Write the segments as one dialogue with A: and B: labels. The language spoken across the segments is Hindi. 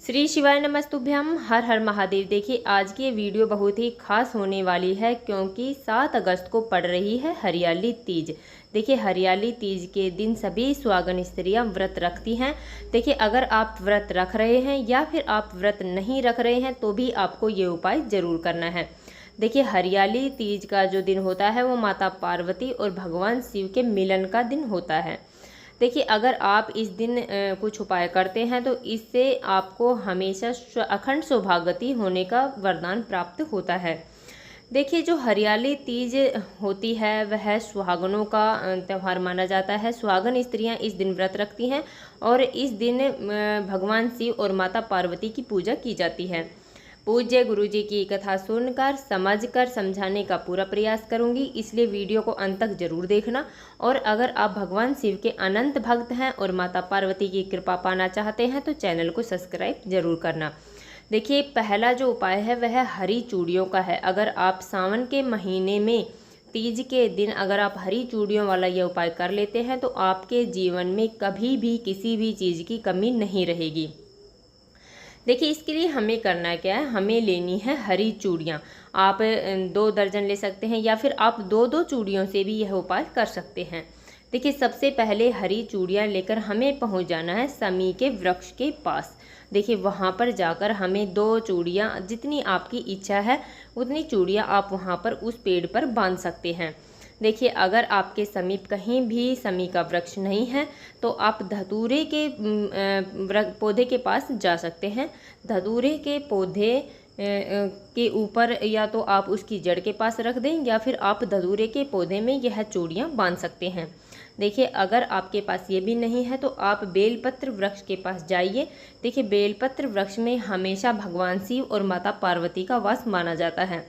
A: श्री शिवाय नमस्तुभ्यम। हर हर महादेव। देखिए आज की ये वीडियो बहुत ही खास होने वाली है क्योंकि 7 अगस्त को पड़ रही है हरियाली तीज। देखिए हरियाली तीज के दिन सभी सुहागन स्त्रियां व्रत रखती हैं। देखिए अगर आप व्रत रख रहे हैं या फिर आप व्रत नहीं रख रहे हैं तो भी आपको ये उपाय जरूर करना है। देखिए हरियाली तीज का जो दिन होता है वो माता पार्वती और भगवान शिव के मिलन का दिन होता है। देखिए अगर आप इस दिन कुछ उपाय करते हैं तो इससे आपको हमेशा अखंड सौभाग्यवती होने का वरदान प्राप्त होता है। देखिए जो हरियाली तीज होती है वह सुहागनों का त्यौहार माना जाता है। सुहागन स्त्रियां इस दिन व्रत रखती हैं और इस दिन भगवान शिव और माता पार्वती की पूजा की जाती है। पूज्य गुरुजी की कथा सुनकर समझकर समझाने का पूरा प्रयास करूंगी, इसलिए वीडियो को अंत तक जरूर देखना। और अगर आप भगवान शिव के अनंत भक्त हैं और माता पार्वती की कृपा पाना चाहते हैं तो चैनल को सब्सक्राइब जरूर करना। देखिए पहला जो उपाय है वह हरी चूड़ियों का है। अगर आप सावन के महीने में तीज के दिन अगर आप हरी चूड़ियों वाला यह उपाय कर लेते हैं तो आपके जीवन में कभी भी किसी भी चीज़ की कमी नहीं रहेगी। देखिए इसके लिए हमें करना क्या है, हमें लेनी है हरी चूड़ियाँ। आप 2 दर्जन ले सकते हैं या फिर आप 2-2 चूड़ियों से भी यह उपाय कर सकते हैं। देखिए सबसे पहले हरी चूड़ियाँ लेकर हमें पहुंच जाना है समी के वृक्ष के पास। देखिए वहां पर जाकर हमें 2 चूड़ियाँ, जितनी आपकी इच्छा है उतनी चूड़ियाँ आप वहां पर उस पेड़ पर बांध सकते हैं। देखिए अगर आपके समीप कहीं भी समी का वृक्ष नहीं है तो आप धतूरे के पौधे के पास जा सकते हैं। धतूरे के पौधे के ऊपर या तो आप उसकी जड़ के पास रख दें या फिर आप धतूरे के पौधे में यह चूड़ियाँ बांध सकते हैं। देखिए अगर आपके पास ये भी नहीं है तो आप बेलपत्र वृक्ष के पास जाइए। देखिए बेलपत्र वृक्ष में हमेशा भगवान शिव और माता पार्वती का वास माना जाता है।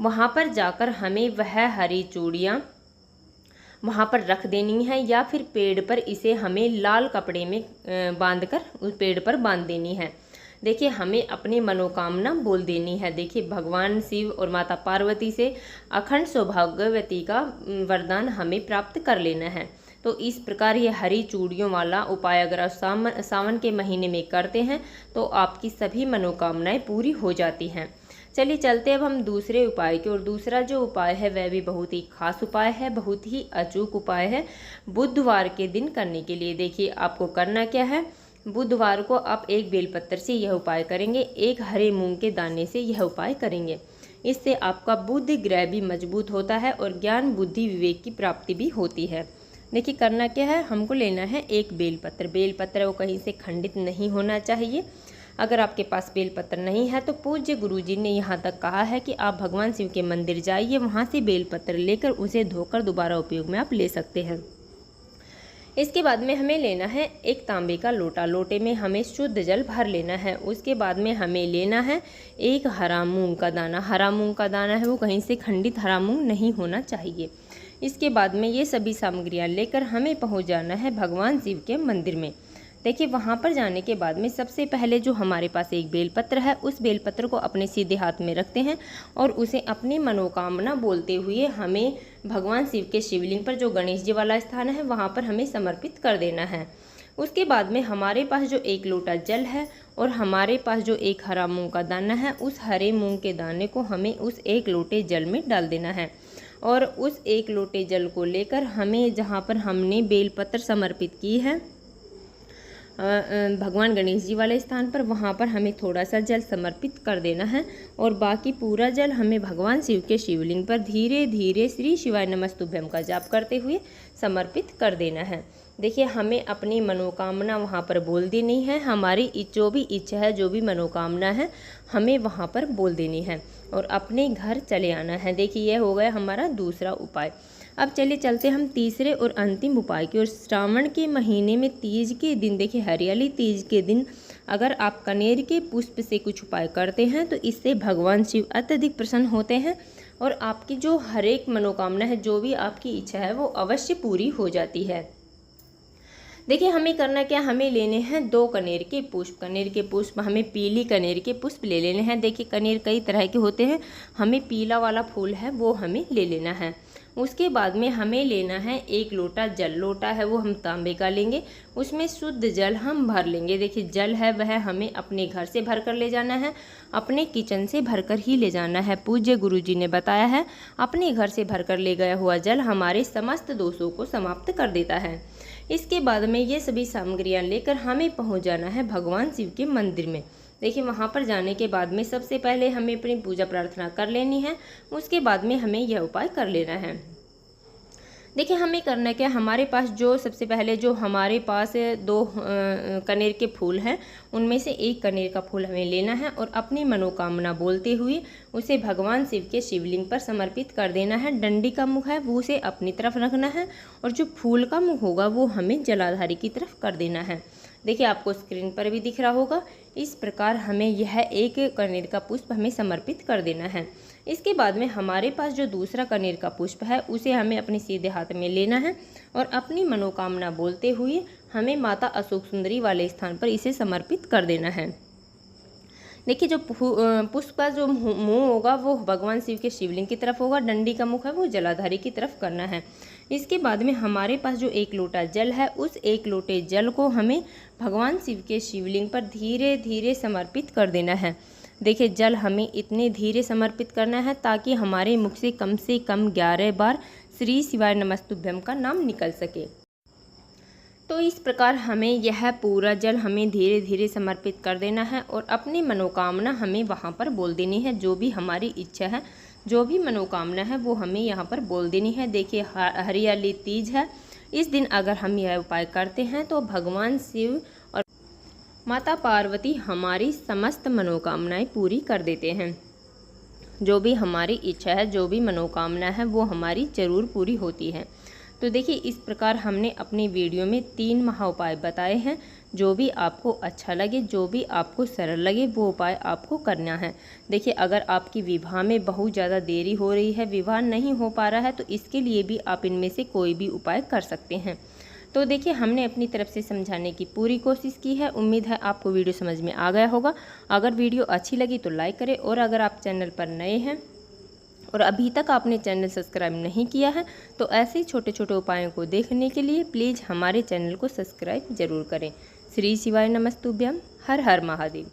A: वहाँ पर जाकर हमें वह हरी चूड़ियाँ वहाँ पर रख देनी है या फिर पेड़ पर इसे हमें लाल कपड़े में बांधकर उस पेड़ पर बांध देनी है। देखिए हमें अपनी मनोकामना बोल देनी है। देखिए भगवान शिव और माता पार्वती से अखंड सौभाग्यवती का वरदान हमें प्राप्त कर लेना है। तो इस प्रकार ये हरी चूड़ियों वाला उपाय अगर आप सावन के महीने में करते हैं तो आपकी सभी मनोकामनाएं पूरी हो जाती हैं। चलिए चलते अब हम दूसरे उपाय की और दूसरा जो उपाय है वह भी बहुत ही खास उपाय है, बहुत ही अचूक उपाय है बुधवार के दिन करने के लिए। देखिए आपको करना क्या है, बुधवार को आप एक बेलपत्र से यह उपाय करेंगे, एक हरे मूंग के दाने से यह उपाय करेंगे। इससे आपका बुद्धि ग्रह भी मजबूत होता है और ज्ञान बुद्धि विवेक की प्राप्ति भी होती है। देखिए करना क्या है, हमको लेना है एक बेलपत्र। बेलपत्र वो कहीं से खंडित नहीं होना चाहिए। अगर आपके पास बेलपत्र नहीं है तो पूज्य गुरुजी ने यहाँ तक कहा है कि आप भगवान शिव के मंदिर जाइए, वहाँ से बेलपत्र लेकर उसे धोकर दोबारा उपयोग में आप ले सकते हैं। इसके बाद में हमें लेना है एक तांबे का लोटा। लोटे में हमें शुद्ध जल भर लेना है। उसके बाद में हमें लेना है एक हरा मूंग का दाना। हरा मूंग का दाना है वो कहीं से खंडित हरा मूंग नहीं होना चाहिए। इसके बाद में ये सभी सामग्रियाँ लेकर हमें पहुँच जाना है भगवान शिव के मंदिर में। देखिए वहाँ पर जाने के बाद में सबसे पहले जो हमारे पास एक बेलपत्र है उस बेलपत्र को अपने सीधे हाथ में रखते हैं और उसे अपनी मनोकामना बोलते हुए हमें भगवान शिव के शिवलिंग पर, जो गणेश जी वाला स्थान है, वहाँ पर हमें समर्पित कर देना है। उसके बाद में हमारे पास जो एक लोटा जल है और हमारे पास जो एक हरा मूंग का दाना है, उस हरे मूंग के दाने को हमें उस एक लोटे जल में डाल देना है। और उस एक लोटे जल को लेकर हमें जहाँ पर हमने बेलपत्र समर्पित की है भगवान गणेश जी वाले स्थान पर, वहाँ पर हमें थोड़ा सा जल समर्पित कर देना है और बाकी पूरा जल हमें भगवान शिव के शिवलिंग पर धीरे धीरे श्री शिवाय नमस्तुभ्यम का जाप करते हुए समर्पित कर देना है। देखिए हमें अपनी मनोकामना वहाँ पर बोल देनी है। हमारी जो भी इच्छा है, जो भी मनोकामना है, हमें वहाँ पर बोल देनी है और अपने घर चले आना है। देखिए यह हो गया हमारा दूसरा उपाय। अब चलिए चलते हम तीसरे और अंतिम उपाय की ओर। श्रावण के महीने में तीज के दिन, देखिए हरियाली तीज के दिन अगर आप कनेर के पुष्प से कुछ उपाय करते हैं तो इससे भगवान शिव अत्यधिक प्रसन्न होते हैं और आपकी जो हर एक मनोकामना है, जो भी आपकी इच्छा है, वो अवश्य पूरी हो जाती है। देखिए हमें करना क्या, हमें लेने हैं 2 कनेर के पुष्प। कनेर के पुष्प हमें पीली कनेर के पुष्प ले लेने हैं। देखिए कनेर कई तरह के होते हैं, हमें पीला वाला फूल है वो हमें ले लेना है। उसके बाद में हमें लेना है 1 लोटा जल। लोटा है वो हम तांबे का लेंगे, उसमें शुद्ध जल हम भर लेंगे। देखिए जल है वह हमें अपने घर से भर कर ले जाना है, अपने किचन से भर कर ही ले जाना है। पूज्य गुरु जी ने बताया है अपने घर से भर कर ले गया हुआ जल हमारे समस्त दोषों को समाप्त कर देता है। इसके बाद में ये सभी सामग्रियाँ लेकर हमें पहुँच जाना है भगवान शिव के मंदिर में। देखिए वहाँ पर जाने के बाद में सबसे पहले हमें अपनी पूजा प्रार्थना कर लेनी है, उसके बाद में हमें यह उपाय कर लेना है। देखिए हमें करना क्या, हमारे पास जो सबसे पहले जो हमारे पास 2 कनेर के फूल हैं उनमें से 1 कनेर का फूल हमें लेना है और अपनी मनोकामना बोलते हुए उसे भगवान शिव के शिवलिंग पर समर्पित कर देना है। डंडी का मुख है वो उसे अपनी तरफ रखना है और जो फूल का मुख होगा वो हमें जलाधारी की तरफ कर देना है। देखिए आपको स्क्रीन पर भी दिख रहा होगा, इस प्रकार हमें यह 1 कनेर का पुष्प हमें समर्पित कर देना है। इसके बाद में हमारे पास जो दूसरा कनेर का पुष्प है उसे हमें अपने सीधे हाथ में लेना है और अपनी मनोकामना बोलते हुए हमें माता अशोक सुंदरी वाले स्थान पर इसे समर्पित कर देना है। देखिए जो पुष्प का जो मुंह होगा वो भगवान शिव के शिवलिंग की तरफ होगा, डंडी का मुख है वो जलाधारी की तरफ करना है। इसके बाद में हमारे पास जो 1 लोटा जल है उस 1 लोटे जल को हमें भगवान शिव के शिवलिंग पर धीरे धीरे समर्पित कर देना है। देखिए जल हमें इतने धीरे समर्पित करना है ताकि हमारे मुख से कम 11 बार श्री शिवाय नमस्तुभ्यम का नाम निकल सके। तो इस प्रकार हमें यह पूरा जल हमें धीरे धीरे समर्पित कर देना है और अपनी मनोकामना हमें वहाँ पर बोल देनी है। जो भी हमारी इच्छा है, जो भी मनोकामना है वो हमें यहाँ पर बोल देनी है। देखिए हरियाली तीज है, इस दिन अगर हम यह उपाय करते हैं तो भगवान शिव और माता पार्वती हमारी समस्त मनोकामनाएं पूरी कर देते हैं। जो भी हमारी इच्छा है, जो भी मनोकामना है वो हमारी ज़रूर पूरी होती है। तो देखिए इस प्रकार हमने अपनी वीडियो में 3 महा उपाय बताए हैं। जो भी आपको अच्छा लगे, जो भी आपको सरल लगे वो उपाय आपको करना है। देखिए अगर आपकी विवाह में बहुत ज़्यादा देरी हो रही है, विवाह नहीं हो पा रहा है, तो इसके लिए भी आप इनमें से कोई भी उपाय कर सकते हैं। तो देखिए हमने अपनी तरफ से समझाने की पूरी कोशिश की है। उम्मीद है आपको वीडियो समझ में आ गया होगा। अगर वीडियो अच्छी लगी तो लाइक करें और अगर आप चैनल पर नए हैं और अभी तक आपने चैनल सब्सक्राइब नहीं किया है तो ऐसे ही छोटे छोटे उपायों को देखने के लिए प्लीज़ हमारे चैनल को सब्सक्राइब जरूर करें। श्री शिवाय नमस्तुभ्यम। हर हर महादेव।